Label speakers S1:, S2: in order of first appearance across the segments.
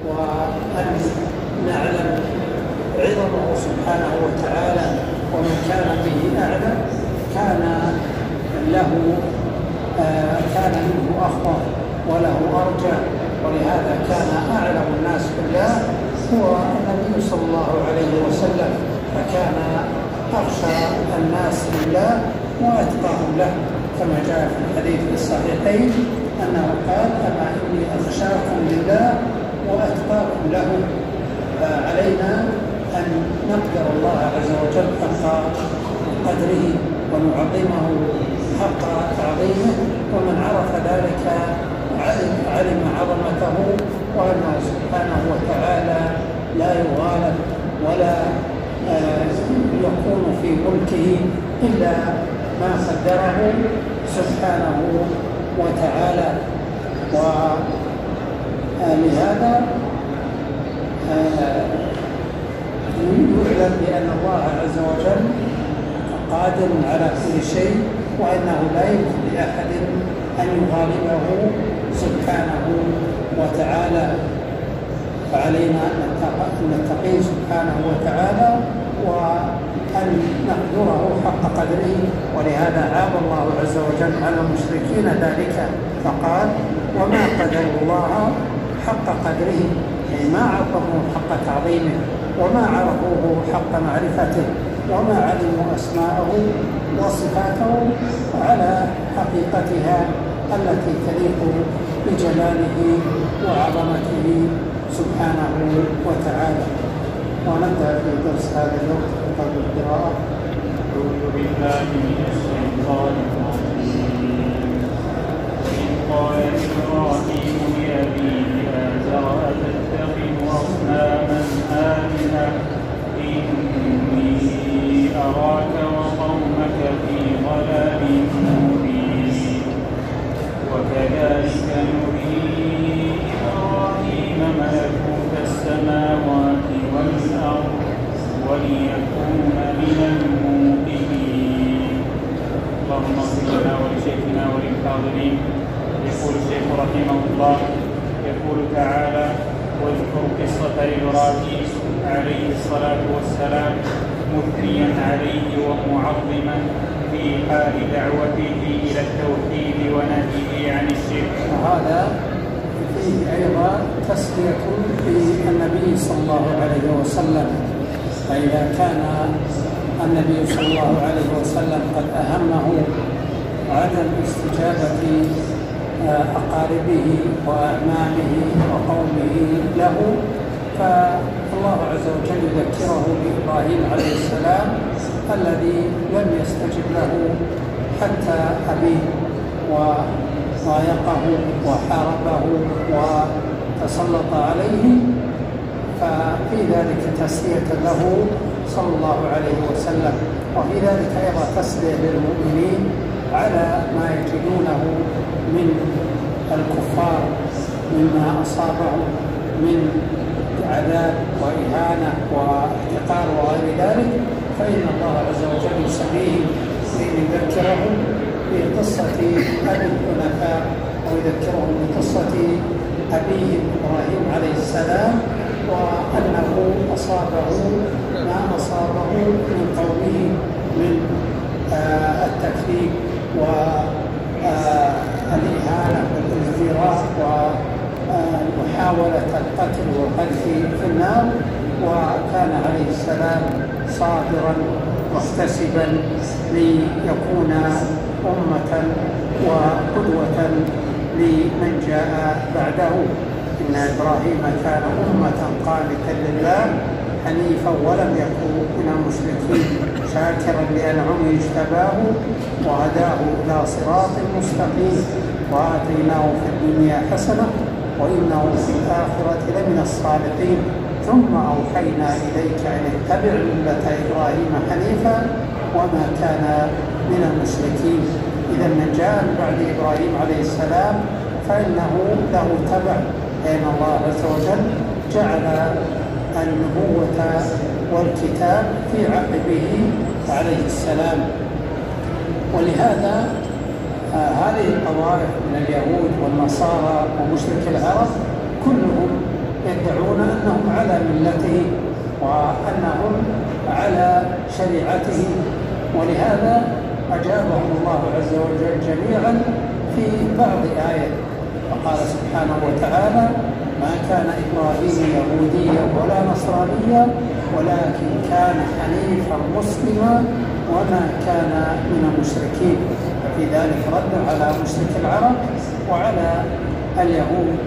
S1: وأن نعلم عظمه سبحانه وتعالى ومن كان به أعلم كان منه أخطر وله أرجى، ولهذا كان أعلم الناس بالله هو النبي صلى الله عليه وسلم، فكان أخشى الناس بالله وأتقاهم له، كما جاء في الحديث الصحيحين أنه قال: أما إني أخشاكم لله وأتقاكم له. فعلينا أن نقدر الله عز وجل حق قدره ونعظمه حق تعظيمه، ومن عرف ذلك علم عظمته وأنه سبحانه وتعالى لا يغالب ولا يكون في ملكه إلا ما قدره سبحانه وتعالى. ولهذا يعلم بأن الله عز وجل قادر على كل شيء، وأنه لا يمكن لأحد أن يغالبه سبحانه وتعالى. فعلينا أن نتقي سبحانه وتعالى وأن نقدره حق قدره، ولهذا عاب الله عز وجل على المشركين ذلك فقال: وما قدر الله حق قدره، أي ما عرفوه حق تعظيمه وما عرفوه حق معرفته وما علموا أسماءه وصفاته على حقيقتها التي تليق بجلاله وعظمته سبحانه وتعالى. ونبدأ في درس هذا الوقت قبل القراءة.
S2: أعوذ بالله من الشيطان الرجيم. إذ قال إبراهيم لأبيه آزر أتتخذ أصناما آلهة إني أراك وقومك في ضلال مبين. وكذلك نري إبراهيم ملكوت السماوات والأرض وليكون من الموقنين. اللهم اغفر لنا ولشيخنا وللحاضرين. يقول الشيخ رحمه الله: يقول تعالى: واذكر قصة إبراهيم عليه الصلاة والسلام مثنيا عليه ومعظما في حال دعوته إلى التوحيد ونهيه عن الشرك.
S1: وهذا فيه أيضا تسلية بالنبي صلى الله عليه وسلم، فإذا كان النبي صلى الله عليه وسلم قد أهمه عدم استجابة أقاربه وأعمامه وقومه له، فالله عز وجل يذكره بإبراهيم عليه السلام الذي لم يستجب له حتى أبيه، وضايقه وحاربه وتسلط عليه، ففي ذلك تسلية له صلى الله عليه وسلم. وفي ذلك أيضا تسلية للمؤمنين على ما يجدونه من الكفار مما أصابهم من عذاب وإهانة واحتقار وغير ذلك، فإن الله عز وجل يسميهم ليذكرهم بقصة أبي الحنفاء ويذكرهم بقصة أبيهم إبراهيم عليه السلام، وأنه أصابه ما أصابه من قومه من التكذيب والإهانة والازدراء ومحاولة القتل والقذف في النار، وكان عليه السلام صابرا محتسبا ليكون أمة وقدوة لمن جاء بعده. إن إبراهيم كان أمة قانتا لله حنيفا ولم يكن من المشركين شاكرا لأنعمه اجتباه وهداه إلى صراط مستقيم وآتيناه في الدنيا حسنة وإنه في الآخرة لمن الصالحين ثم أوحينا إليك أن اتبع ملة إبراهيم حنيفا وما كان من المشركين. إذا من جاء بعد إبراهيم عليه السلام فإنه له تبع، لأن الله عز وجل جعل النبوة والكتاب في عقبه عليه السلام. ولهذا هذه الطوائف من اليهود والنصارى ومشرك العرب كلهم يدعون وأنهم على ملته وأنهم على شريعته، ولهذا أجابهم الله عز وجل جميعا في بعض آية، فقال سبحانه وتعالى: ما كان إبراهيم يهوديا ولا نصرانيا ولكن كان حنيفا مسلما وما كان من المشركين. ففي ذلك رد على مشرك العرب وعلى اليهود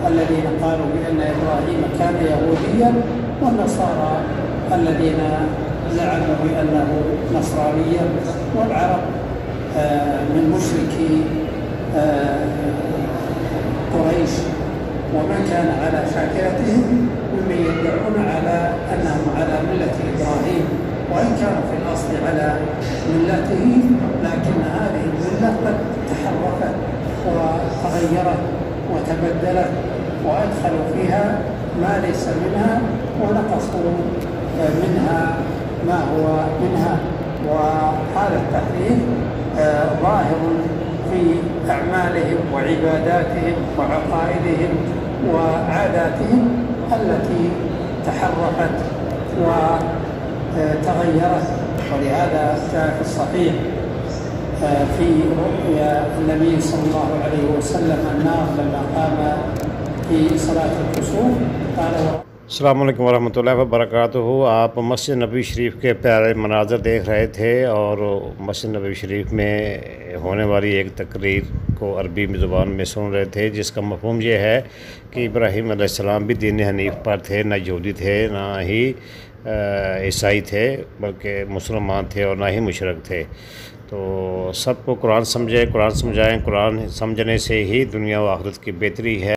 S1: الذين قالوا بأن إبراهيم كان يهوديا، والنصارى الذين زعموا بأنه نصرانيا، والعرب من مشركي قريش ومن كان على شاكلتهم ممن يدعون على أنهم على ملة إبراهيم، وإن كانوا في الأصل على ملته، لكن هذه الملة قد تحرفت وتغيرت وتبدلت وأدخلوا فيها ما ليس منها ونقصوا منها ما هو منها. وهذا التحريف ظاهر في أعمالهم وعباداتهم وعقائدهم وعاداتهم التي تحرفت وتغيرت. ولهذا جاء في الصحيح في رؤيا النبي صلى الله عليه وسلم النار لما قام في صلاة الكسوف قال:
S3: अस्सलामु अलैकुम वरहमतुल्लाहि वबरकातुहू। आप मस्जिद नबी शरीफ के प्यारे मनाज़र देख रहे थे और मस्जिद नबी शरीफ में होने वाली एक तकरीर को अरबी ज़ुबान में सुन रहे थे, जिसका मफ़हूम ये है कि इब्राहीम अलैहिस्सलाम भी दीन हनीफ पर थे, ना यहूदी थे ना ही ईसाई थे, बल्कि मुसलमान थे और ना ही मुशरक थे। तो सबको कुरान समझे, कुरान समझाएँ। कुरान समझने से ही दुनिया व आखिरत की बेहतरी है।